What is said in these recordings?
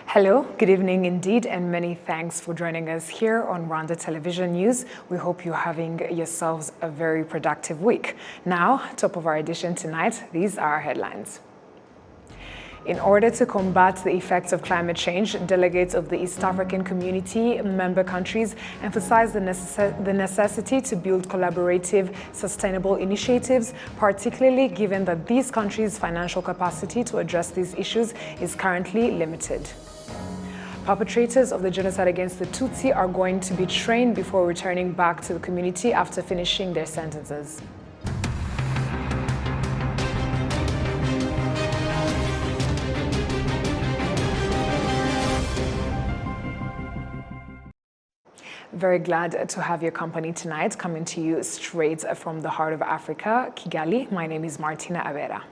Hello, good evening indeed, and many thanks for joining us here on Rwanda Television News. We hope you're having yourselves a very productive week. Now, top of our edition tonight, these are our headlines. In order to combat the effects of climate change, delegates of the East African Community member countries emphasize the necessity to build collaborative, sustainable initiatives, particularly given that these countries' financial capacity to address these issues is currently limited. Perpetrators of the genocide against the Tutsi are going to be trained before returning back to the community after finishing their sentences. Very glad to have your company tonight, coming to you straight from the heart of Africa, Kigali. My name is Martina Avera.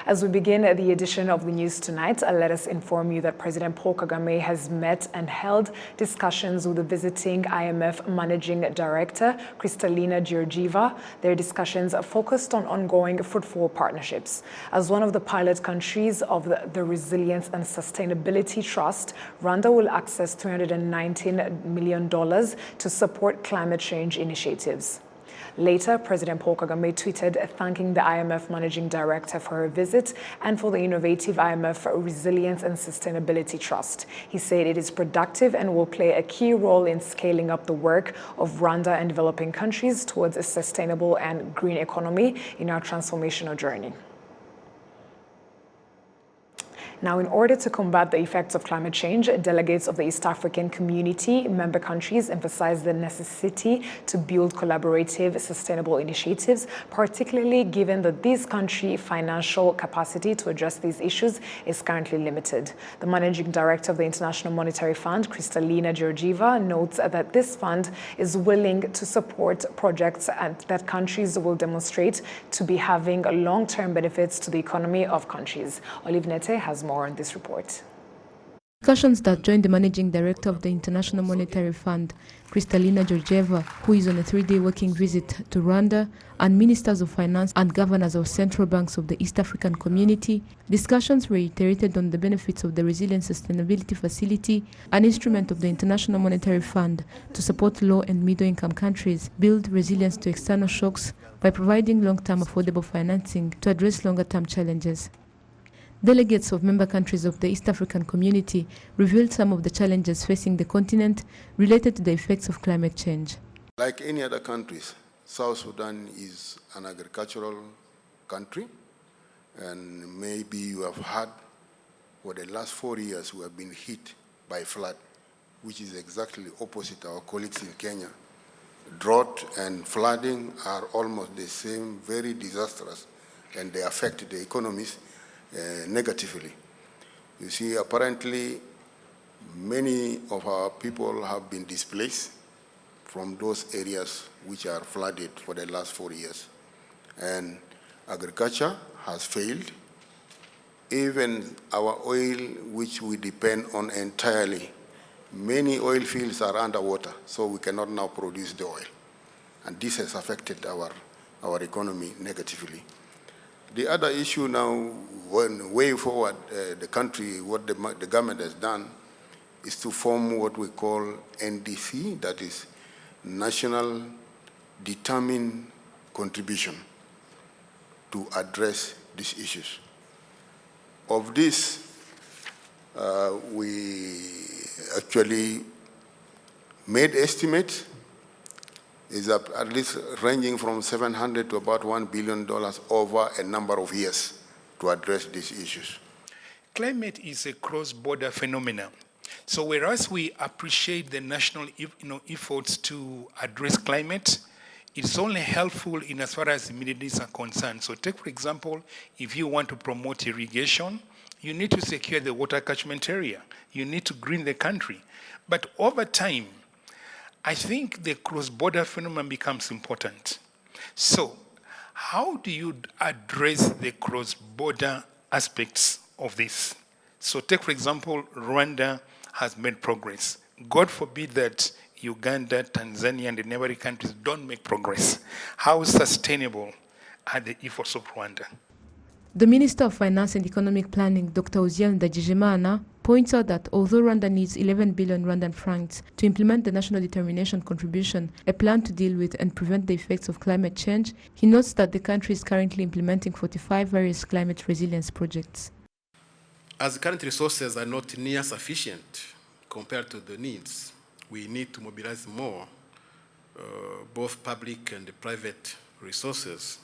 As we begin the edition of the news tonight, let us inform you that President Paul Kagame has met and held discussions with the visiting IMF Managing Director, Kristalina Georgieva. Their discussions are focused on ongoing fruitful partnerships. As one of the pilot countries of the Resilience and Sustainability Trust, Rwanda will access $319 million to support climate change initiatives. Later, President Paul Kagame tweeted thanking the IMF Managing Director for her visit and for the innovative IMF Resilience and Sustainability Trust. He said it is productive and will play a key role in scaling up the work of Rwanda and developing countries towards a sustainable and green economy in our transformational journey. Now, in order to combat the effects of climate change, delegates of the East African Community member countries emphasize the necessity to build collaborative, sustainable initiatives, particularly given that this country's financial capacity to address these issues is currently limited. The Managing Director of the International Monetary Fund, Kristalina Georgieva, notes that this fund is willing to support projects that countries will demonstrate to be having long-term benefits to the economy of countries. Olive Nete has more on this report. Discussions that joined the Managing Director of the International Monetary Fund, Kristalina Georgieva, who is on a 3-day working visit to Rwanda, and Ministers of Finance and Governors of Central Banks of the East African Community, discussions reiterated on the benefits of the Resilience Sustainability Facility, an instrument of the International Monetary Fund to support low and middle-income countries build resilience to external shocks by providing long-term affordable financing to address longer-term challenges. Delegates of member countries of the East African Community revealed some of the challenges facing the continent related to the effects of climate change. Like any other countries, South Sudan is an agricultural country, and maybe you have heard for the last 4 years we have been hit by flood, which is exactly opposite our colleagues in Kenya. Drought and flooding are almost the same, very disastrous, and they affect the economies negatively. You see, apparently, many of our people have been displaced from those areas which are flooded for the last 4 years. And agriculture has failed. Even our oil, which we depend on entirely, many oil fields are underwater, so we cannot now produce the oil. And this has affected our economy negatively. The other issue now, way forward, the country, what the government has done is to form what we call NDC, that is National Determined Contribution, to address these issues. Of this, we actually made estimates is at least ranging from $700 to about $1 billion over a number of years to address these issues. Climate is a cross-border phenomenon. So whereas we appreciate the national efforts to address climate, it's only helpful in as far as immediate needs are concerned. So take, for example, if you want to promote irrigation, you need to secure the water catchment area. You need to green the country. But over time, I think the cross-border phenomenon becomes important. So how do you address the cross-border aspects of this? So take, for example, Rwanda has made progress. God forbid that Uganda, Tanzania, and the neighboring countries don't make progress. How sustainable are the efforts of Rwanda? The Minister of Finance and Economic Planning, Dr. Uziel Ndagijimana, points out that although Rwanda needs 11 billion Rwandan francs to implement the National Determination Contribution, a plan to deal with and prevent the effects of climate change, he notes that the country is currently implementing 45 various climate resilience projects. As current resources are not near sufficient compared to the needs, we need to mobilize more, both public and private resources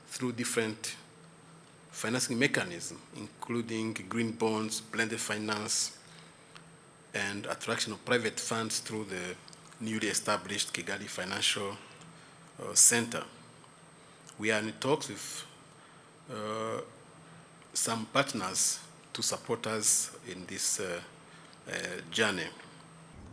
through different financing mechanisms, including green bonds, blended finance, and attraction of private funds through the newly established Kigali Financial Center. We are in talks with some partners to support us in this journey.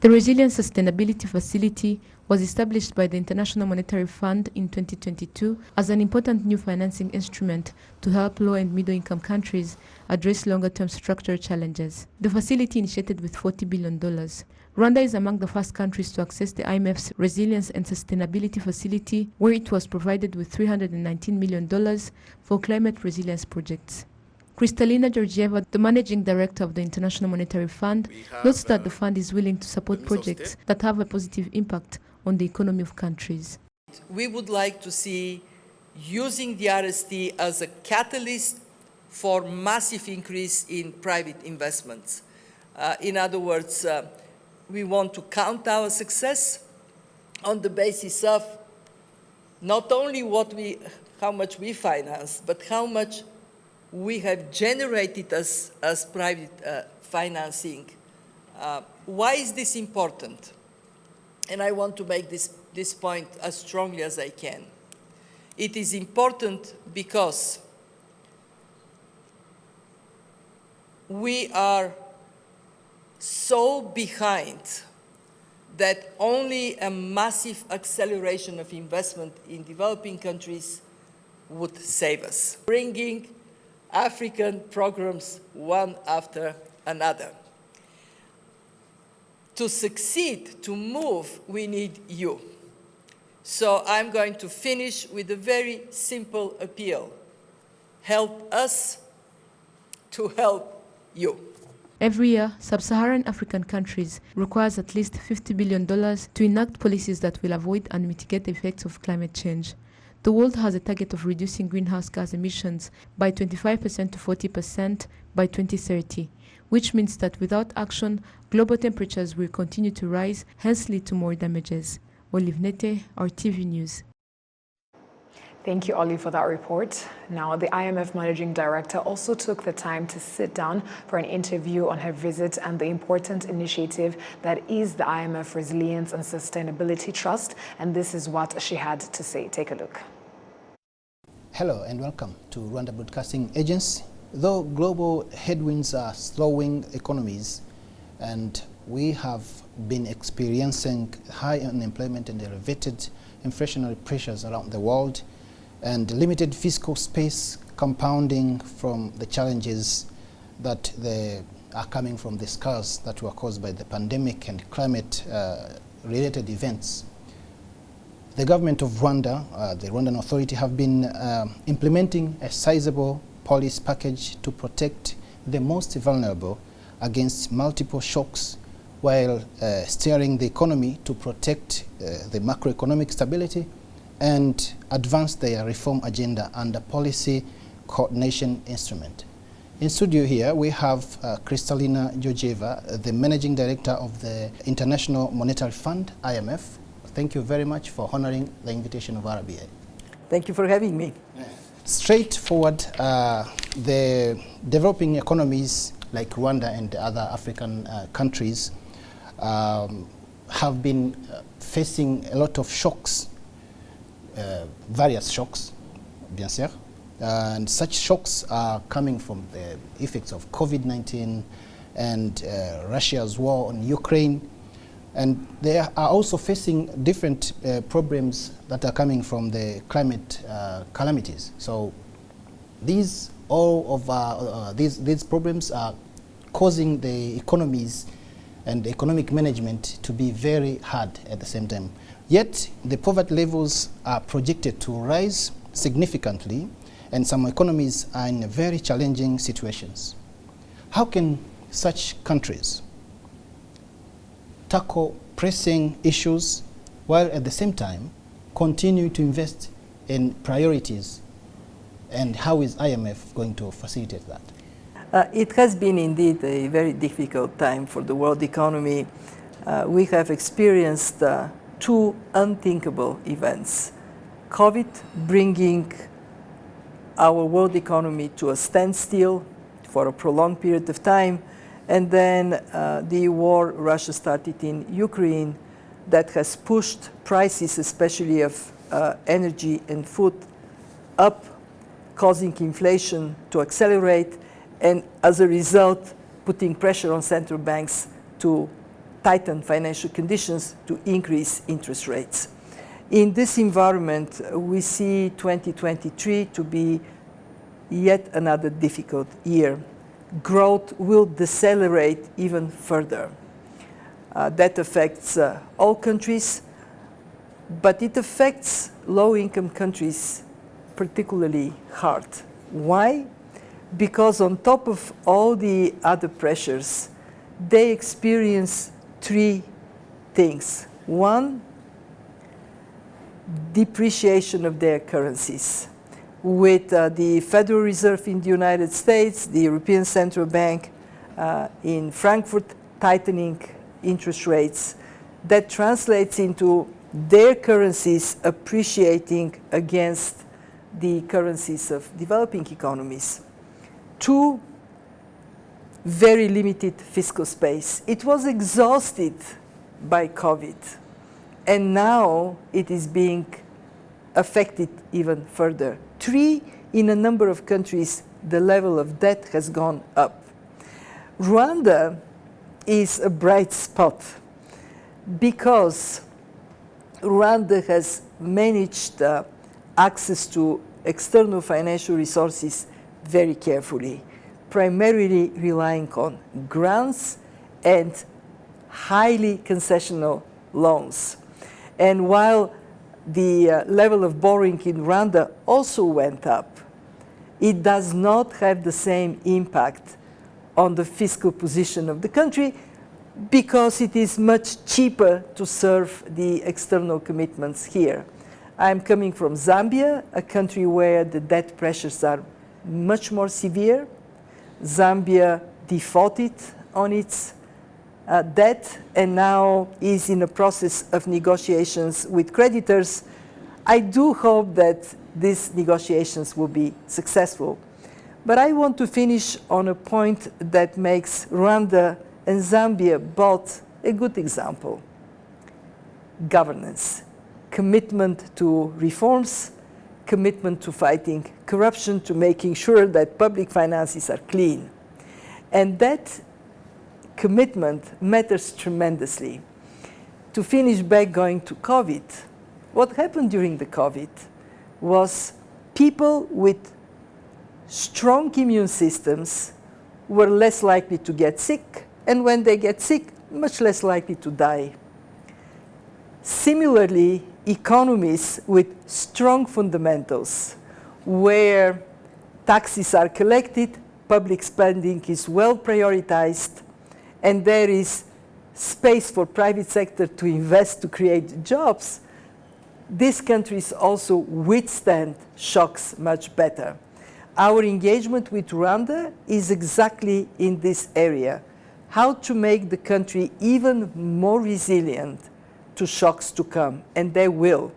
The Resilience Sustainability Facility was established by the International Monetary Fund in 2022 as an important new financing instrument to help low and middle-income countries address longer-term structural challenges. The facility initiated with $40 billion. Rwanda is among the first countries to access the IMF's Resilience and Sustainability Facility, where it was provided with $319 million for climate resilience projects. Kristalina Georgieva, the Managing Director of the International Monetary Fund, notes that the fund is willing to support projects that have a positive impact on the economy of countries. We would like to see using the RST as a catalyst for massive increase in private investments. In other words, we want to count our success on the basis of not only how much we finance, but how much we have generated as private financing. Why is this important? And I want to make this point as strongly as I can. It is important because we are so behind that only a massive acceleration of investment in developing countries would save us, bringing African programs one after another. To succeed, to move, we need you. So I'm going to finish with a very simple appeal. Help us to help you. Every year, sub-Saharan African countries requires at least $50 billion to enact policies that will avoid and mitigate the effects of climate change. The world has a target of reducing greenhouse gas emissions by 25% to 40% by 2030, which means that without action, global temperatures will continue to rise, hence lead to more damages. Olive Nete, RTV News. Thank you, Oli, for that report. Now, the IMF Managing Director also took the time to sit down for an interview on her visit and the important initiative that is the IMF Resilience and Sustainability Trust, and this is what she had to say. Take a look. Hello and welcome to Rwanda Broadcasting Agency. Though global headwinds are slowing economies and we have been experiencing high unemployment and elevated inflationary pressures around the world, and limited fiscal space compounding from the challenges that are coming from the scars that were caused by the pandemic and climate-related events. The government of Rwanda, the Rwandan Authority, have been implementing a sizable policy package to protect the most vulnerable against multiple shocks while steering the economy to protect the macroeconomic stability and advance their reform agenda under policy coordination instrument. In studio here, we have Kristalina Georgieva, the Managing Director of the International Monetary Fund, IMF. Thank you very much for honoring the invitation of RBA. Thank you for having me. Straightforward, the developing economies like Rwanda and other African countries have been facing a lot of shocks, various shocks, bien sûr. And such shocks are coming from the effects of COVID-19 and Russia's war on Ukraine. And they are also facing different problems that are coming from the climate calamities. So these problems are causing the economies and economic management to be very hard at the same time. Yet the poverty levels are projected to rise significantly, and some economies are in very challenging situations. How can such countries tackle pressing issues while at the same time continue to invest in priorities, and how is IMF going to facilitate that? It has been indeed a very difficult time for the world economy. We have experienced two unthinkable events. COVID bringing our world economy to a standstill for a prolonged period of time, and then the war Russia started in Ukraine that has pushed prices, especially of energy and food, up, causing inflation to accelerate, and as a result, putting pressure on central banks to tighten financial conditions to increase interest rates. In this environment, we see 2023 to be yet another difficult year. Growth will decelerate even further. That affects all countries, but it affects low-income countries particularly hard. Why? Because on top of all the other pressures, they experience three things. One, depreciation of their currencies. With the Federal Reserve in the United States, the European Central Bank in Frankfurt tightening interest rates, that translates into their currencies appreciating against the currencies of developing economies. Two, very limited fiscal space. It was exhausted by COVID, and now it is being affected even further. Three, in a number of countries, the level of debt has gone up. Rwanda is a bright spot because Rwanda has managed access to external financial resources very carefully, primarily relying on grants and highly concessional loans. And while the level of borrowing in Rwanda also went up, it does not have the same impact on the fiscal position of the country because it is much cheaper to serve the external commitments here. I'm coming from Zambia, a country where the debt pressures are much more severe. Zambia defaulted on its debt and now is in a process of negotiations with creditors. I do hope that these negotiations will be successful. But I want to finish on a point that makes Rwanda and Zambia both a good example. Governance, commitment to reforms, commitment to fighting corruption, to making sure that public finances are clean. And that commitment matters tremendously. To finish back going to COVID, what happened during the COVID was people with strong immune systems were less likely to get sick, and when they get sick, much less likely to die. Similarly, economies with strong fundamentals, where taxes are collected, public spending is well prioritized, and there is space for private sector to invest to create jobs, these countries also withstand shocks much better. Our engagement with Rwanda is exactly in this area, how to make the country even more resilient to shocks to come, and they will.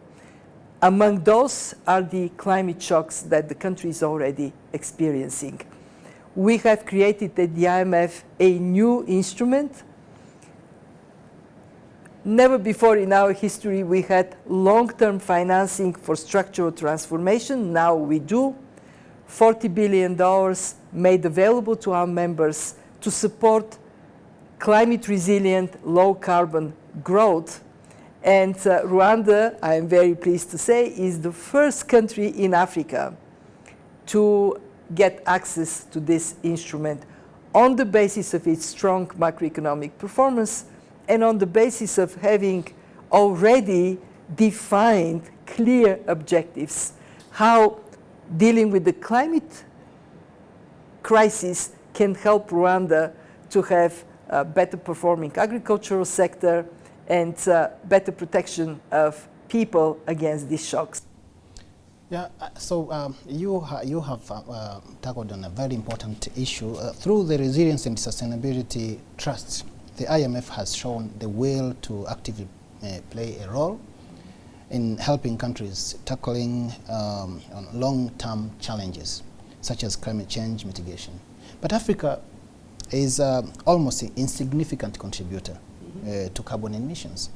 Among those are the climate shocks that the country is already experiencing. We have created at the IMF a new instrument. Never before in our history we had long-term financing for structural transformation. Now we do. $40 billion made available to our members to support climate resilient, low carbon growth. And Rwanda, I am very pleased to say, is the first country in Africa to get access to this instrument on the basis of its strong macroeconomic performance and on the basis of having already defined clear objectives, how dealing with the climate crisis can help Rwanda to have a better performing agricultural sector and better protection of people against these shocks. Yeah, so you have tackled on a very important issue. Through the Resilience and Sustainability Trust, the IMF has shown the will to actively play a role in helping countries tackling long-term challenges, such as climate change mitigation. But Africa is almost an insignificant contributor to carbon emissions.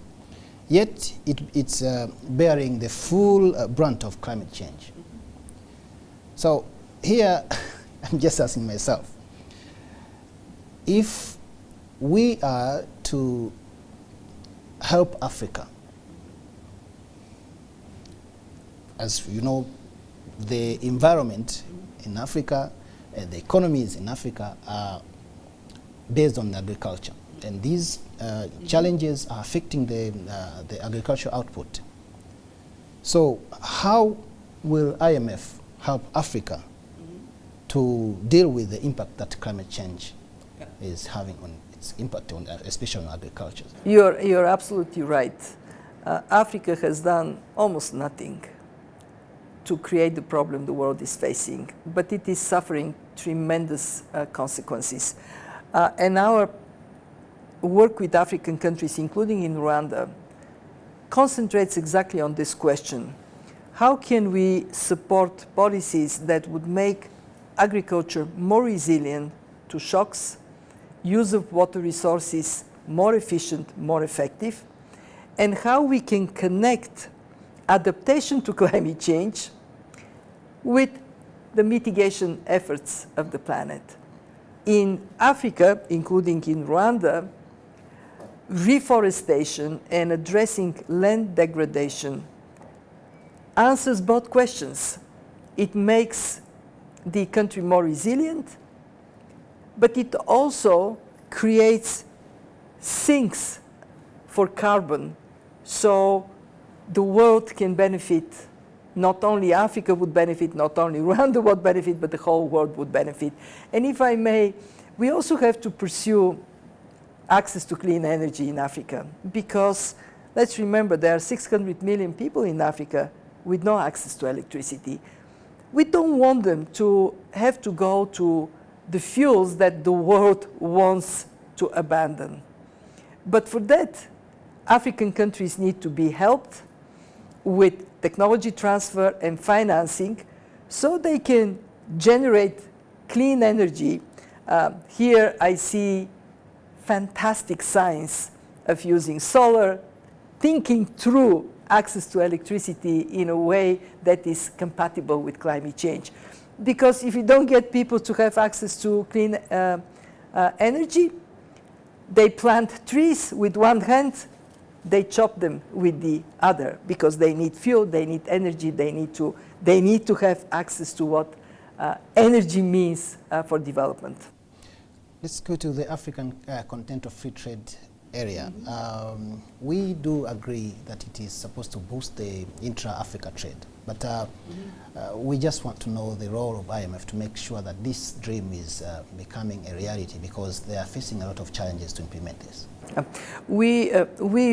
Yet it's bearing the full brunt of climate change. So here, I'm just asking myself, if we are to help Africa, as you know, the environment in Africa, the economies in Africa are based on agriculture. And these challenges are affecting the agricultural output. So how will IMF help Africa to deal with the impact that climate change is having on its impact on, especially on agriculture? You're absolutely right. Africa has done almost nothing to create the problem the world is facing, but it is suffering tremendous consequences. And our work with African countries, including in Rwanda, concentrates exactly on this question. How can we support policies that would make agriculture more resilient to shocks, use of water resources more efficient, more effective, and how we can connect adaptation to climate change with the mitigation efforts of the planet. In Africa, including in Rwanda, reforestation and addressing land degradation answers both questions. It makes the country more resilient, but it also creates sinks for carbon, so the world can benefit. Not only Africa would benefit, not only Rwanda would benefit, but the whole world would benefit. And if I may, we also have to pursue access to clean energy in Africa, because let's remember there are 600 million people in Africa with no access to electricity. We don't want them to have to go to the fuels that the world wants to abandon. But for that, African countries need to be helped with technology transfer and financing so they can generate clean energy. Here I see fantastic science of using solar, thinking through access to electricity in a way that is compatible with climate change. Because if you don't get people to have access to clean energy, they plant trees with one hand, they chop them with the other, because they need fuel, they need energy, they need to have access to what energy means for development. Let's go to the African content of free trade area. We do agree that it is supposed to boost the intra-Africa trade, but we just want to know the role of IMF to make sure that this dream is becoming a reality, because they are facing a lot of challenges to implement this. We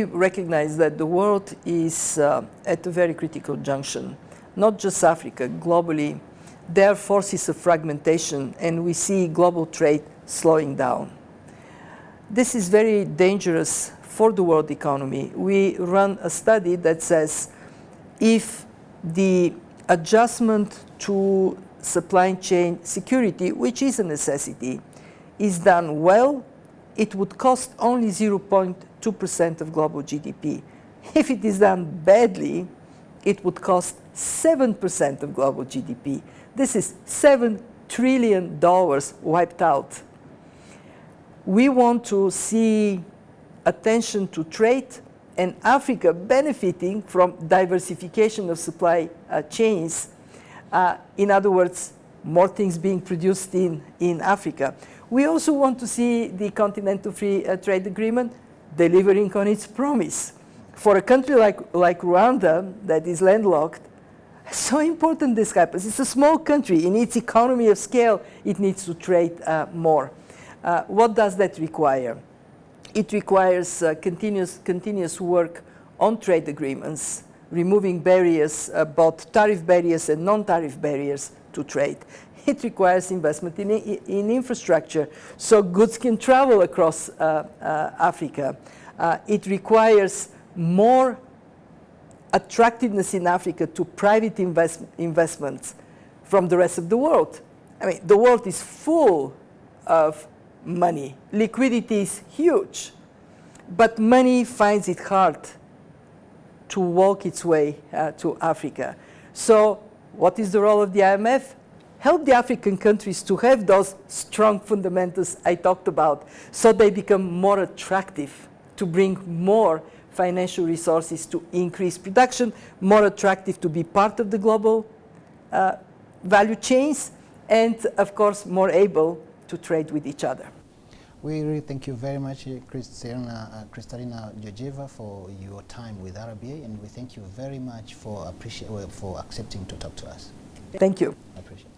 recognize that the world is at a very critical junction. Not just Africa, globally, there are forces of fragmentation, and we see global trade slowing down. This is very dangerous for the world economy. We run a study that says if the adjustment to supply chain security, which is a necessity, is done well, it would cost only 0.2% of global GDP. If it is done badly, it would cost 7% of global GDP. This is $7 trillion wiped out. We want to see attention to trade and Africa benefiting from diversification of supply chains. In other words, more things being produced in Africa. We also want to see the Continental Free Trade Agreement delivering on its promise. For a country like Rwanda that is landlocked, So important this happens. It's a small country. In its economy of scale, it needs to trade more. What does that require? It requires continuous work on trade agreements, removing barriers, both tariff barriers and non-tariff barriers to trade. It requires investment in infrastructure so goods can travel across Africa. It requires more attractiveness in Africa to private investments from the rest of the world. I mean, the world is full of money. Liquidity is huge, but money finds it hard to walk its way to Africa. So what is the role of the IMF? Help the African countries to have those strong fundamentals I talked about so they become more attractive to bring more financial resources to increase production, more attractive to be part of the global value chains, and of course more able to trade with each other. We really thank you very much, Kristalina Georgieva, for your time with RBA, and we thank you very much for accepting to talk to us. Thank you. I appreciate it.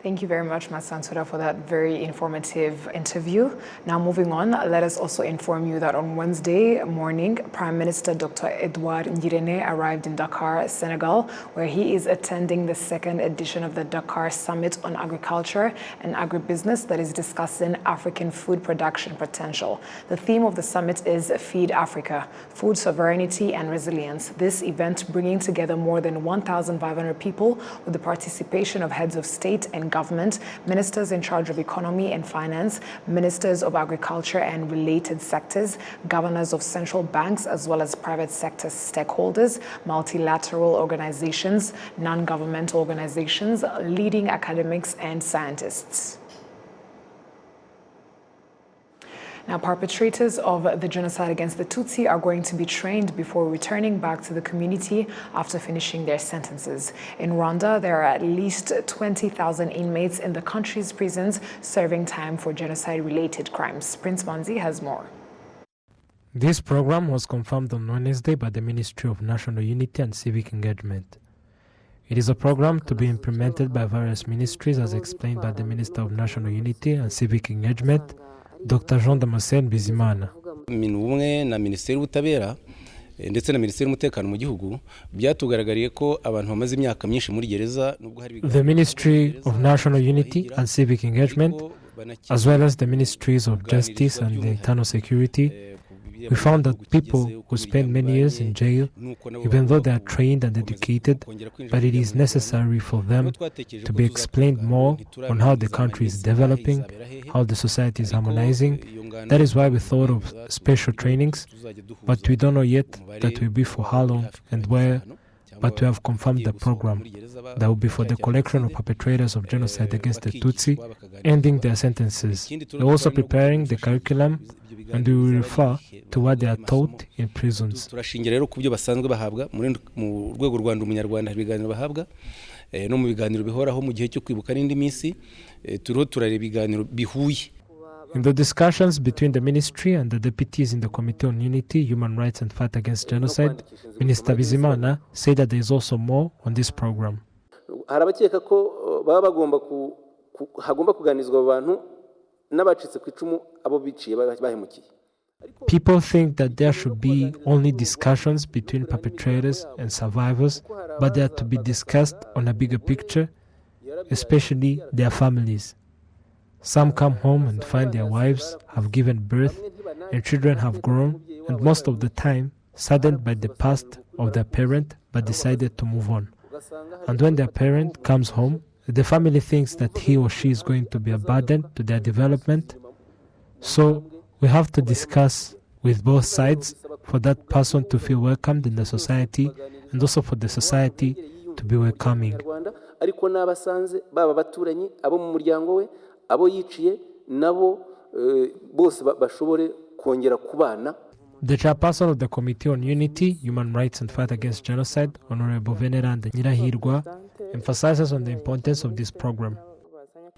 Thank you very much, Masantura, for that very informative interview. Now moving on, let us also inform you that on Wednesday morning, Prime Minister Dr. Edouard Ngirente arrived in Dakar, Senegal, where he is attending the second edition of the Dakar Summit on Agriculture and Agribusiness that is discussing African food production potential. The theme of the summit is Feed Africa, Food Sovereignty and Resilience. This event bringing together more than 1,500 people with the participation of heads of state and government, ministers in charge of economy and finance, ministers of agriculture and related sectors, governors of central banks, as well as private sector stakeholders, multilateral organizations, non-governmental organizations, leading academics and scientists. Now, perpetrators of the genocide against the Tutsi are going to be trained before returning back to the community after finishing their sentences. In Rwanda, there are at least 20,000 inmates in the country's prisons serving time for genocide-related crimes. Prince Manzi has more. This program was confirmed on Wednesday by the Ministry of National Unity and Civic Engagement. It is a program to be implemented by various ministries, as explained by the Minister of National Unity and Civic Engagement, Dr. Jean Damascene Bizimana. Ubumwe na Minisiteri y'Ubutabera ndetse na Minisiteri y'Umutekano mu gihugu byatugaragariye ko abantu bamaze imyaka myinshi muri gereza. The Ministry of National Unity and Civic Engagement, as well as the Ministries of Justice and Internal Security, we found that people who spend many years in jail, even though they are trained and educated, but it is necessary for them to be explained more on how the country is developing, how the society is harmonizing. That is why we thought of special trainings, but we don't know yet that will be for how long and where, but we have confirmed the program. That will be for the collection of perpetrators of genocide against the Tutsi, ending their sentences. We're also preparing the curriculum, and we will refer to what they are taught in prisons. Turashingira rero ku byo basanzwe bahabwa mu rwego Rwanda umunyarwanda ibiganiro bahabwa no mu biganiro bihoraho mu gihe cyo kwibuka n'indi minsi turiho turareba ibiganiro bihuye. In the discussions between the ministry and the deputies in the Committee on Unity, Human Rights and Fight Against Genocide, Minister Bizimana said that there is also more on this program. Harabakeka ko baba bagomba hagomba kuganizwa abantu n'abacitse ku icumu abo biciye bahemukiye. People think that there should be only discussions between perpetrators and survivors, but they are to be discussed on a bigger picture, especially their families. Some come home and find their wives have given birth and children have grown, and most of the time saddened by the past of their parent, but decided to move on. And when their parent comes home, the family thinks that he or she is going to be a burden to their development. So we have to discuss with both sides for that person to feel welcomed in the society and also for the society to be welcoming. Ariko n'abasanze baba baturanyi abo mu muryango we abo yiciye nabo bose bashobore kongera kubana. The chairperson of the Committee on Unity, Human Rights and Fight Against Genocide, Honorable Veneranda Nyirahirwa, emphasizes on the importance of this program.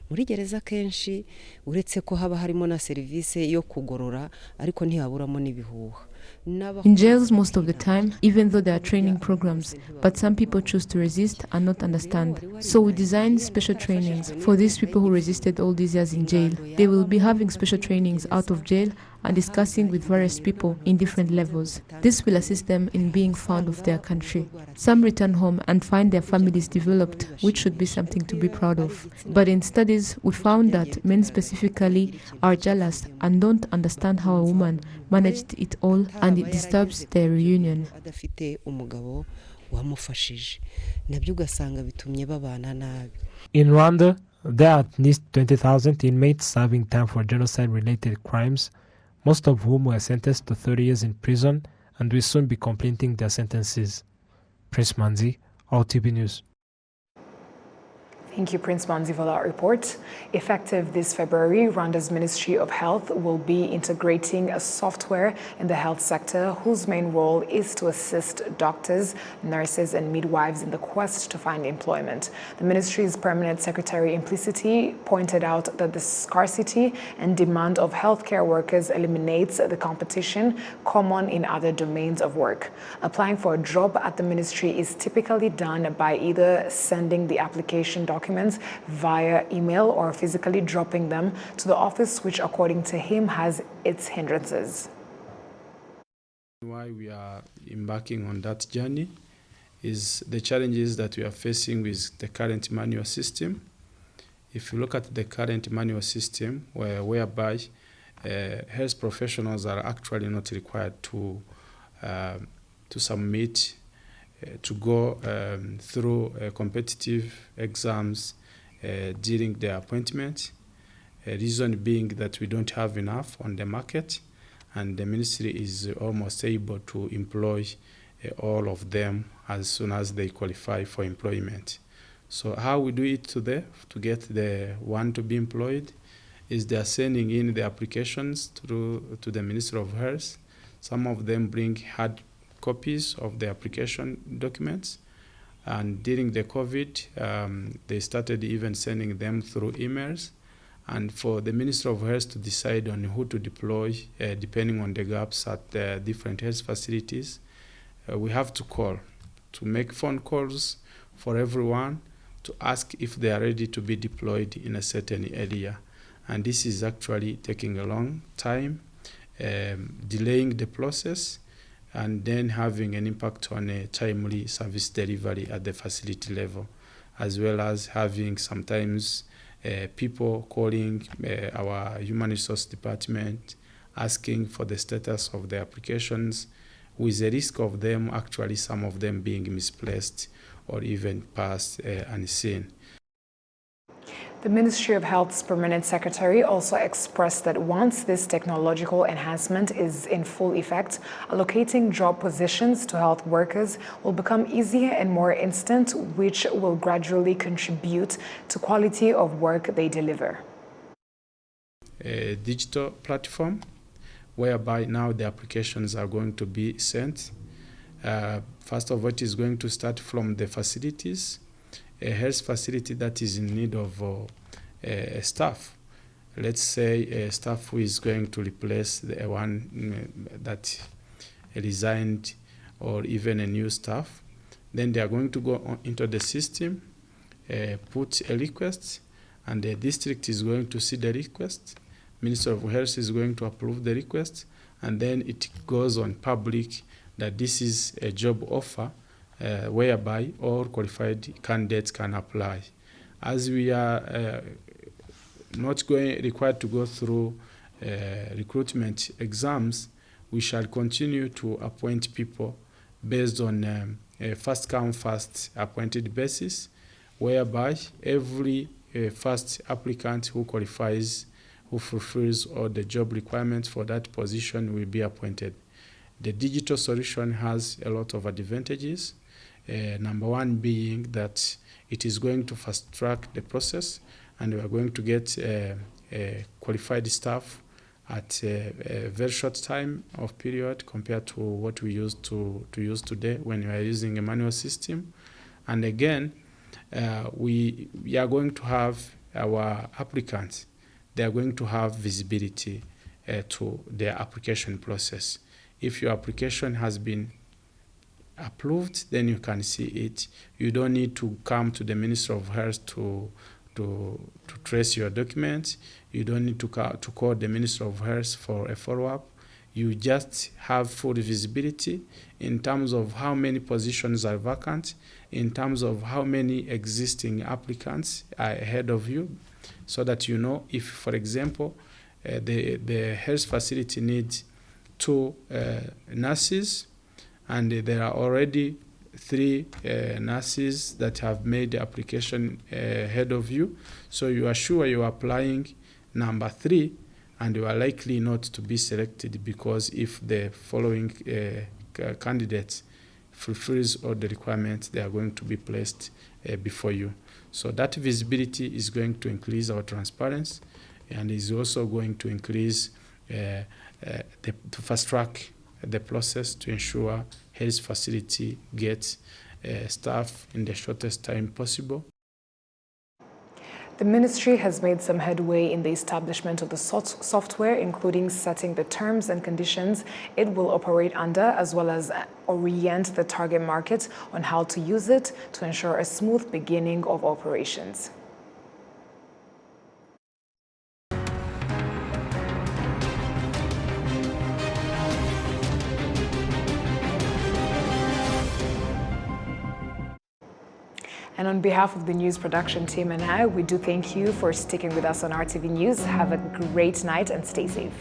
Muri gereza kenshi uretse ko haba harimo na service yo kugorora ariko ntihaburamo n'ibihuha. In jails most of the time, even though there are training programs, but some people choose to resist and not understand. So we designed special trainings for these people who resisted all these years in jail. They will be having special trainings out of jail and discussing with various people in different levels. This will assist them in being fond of their country. Some return home and find their families developed, which should be something to be proud of. But in studies, we found that men specifically are jealous and don't understand how a woman managed it all, and it disturbs their reunion. In Rwanda, there are at least 20,000 inmates serving time for genocide-related crimes, most of whom were sentenced to 30 years in prison and will soon be completing their sentences. Prince Manzi, RwandaTV News. Thank you, Prince Manzi, for that report. Effective this February, Rwanda's Ministry of Health will be integrating a software in the health sector whose main role is to assist doctors, nurses, and midwives in the quest to find employment. The ministry's permanent secretary implicitly pointed out that the scarcity and demand of healthcare workers eliminates the competition common in other domains of work. Applying for a job at the ministry is typically done by either sending the application documents via email or physically dropping them to the office, which according to him has its hindrances. Why we are embarking on that journey is the challenges that we are facing with the current manual system. If you look at the current manual system, whereby health professionals are actually not required to submit to go through competitive exams during their appointment. Reason being that we don't have enough on the market, and the ministry is almost able to employ all of them as soon as they qualify for employment. So how we do it to get the one to be employed is they are sending in the applications to the Ministry of Health. Some of them bring hard copies of the application documents, and during the COVID, they started even sending them through emails. And for the Minister of Health to decide on who to deploy, depending on the gaps at the different health facilities, we have to make phone calls for everyone to ask if they are ready to be deployed in a certain area. And this is actually taking a long time, delaying the process, and then having an impact on a timely service delivery at the facility level, as well as having sometimes people calling our human resource department asking for the status of the applications, with the risk of them actually some of them being misplaced or even passed unseen. The Ministry of Health's permanent secretary also expressed that once this technological enhancement is in full effect, allocating job positions to health workers will become easier and more instant, which will gradually contribute to quality of work they deliver. A digital platform whereby now the applications are going to be sent. First of all, it is going to start from the facilities. A health facility that is in need of a staff. Let's say a staff who is going to replace the one that resigned, or even a new staff. Then they are going to go into the system, put a request, and the district is going to see the request. Minister of Health is going to approve the request, and then it goes on public that this is a job offer whereby all qualified candidates can apply. As we are not required to go through recruitment exams, we shall continue to appoint people based on a first-come, first-appointed basis, whereby every first applicant who qualifies, who fulfills all the job requirements for that position will be appointed. The digital solution has a lot of advantages. Number one being that it is going to fast track the process, and we are going to get qualified staff at a very short time of period compared to what we used to use today when we are using a manual system. And again, we are going to have our applicants, they are going to have visibility to their application process. If your application has been approved, then you can see it. You don't need to come to the Minister of Health to trace your documents. You don't need to call the Minister of Health for a follow-up. You just have full visibility in terms of how many positions are vacant, in terms of how many existing applicants are ahead of you, so that you know if, for example, the health facility needs 2 nurses, and there are already 3 nurses that have made the application ahead of you. So you are sure you are applying number 3, and you are likely not to be selected, because if the following candidates fulfills all the requirements, they are going to be placed before you. So that visibility is going to increase our transparency, and is also going to increase to fast track the process to ensure health facility gets staff in the shortest time possible. The ministry has made some headway in the establishment of the software, including setting the terms and conditions it will operate under, as well as orient the target market on how to use it to ensure a smooth beginning of operations. And on behalf of the news production team and I, we do thank you for sticking with us on RTV News. Have a great night and stay safe.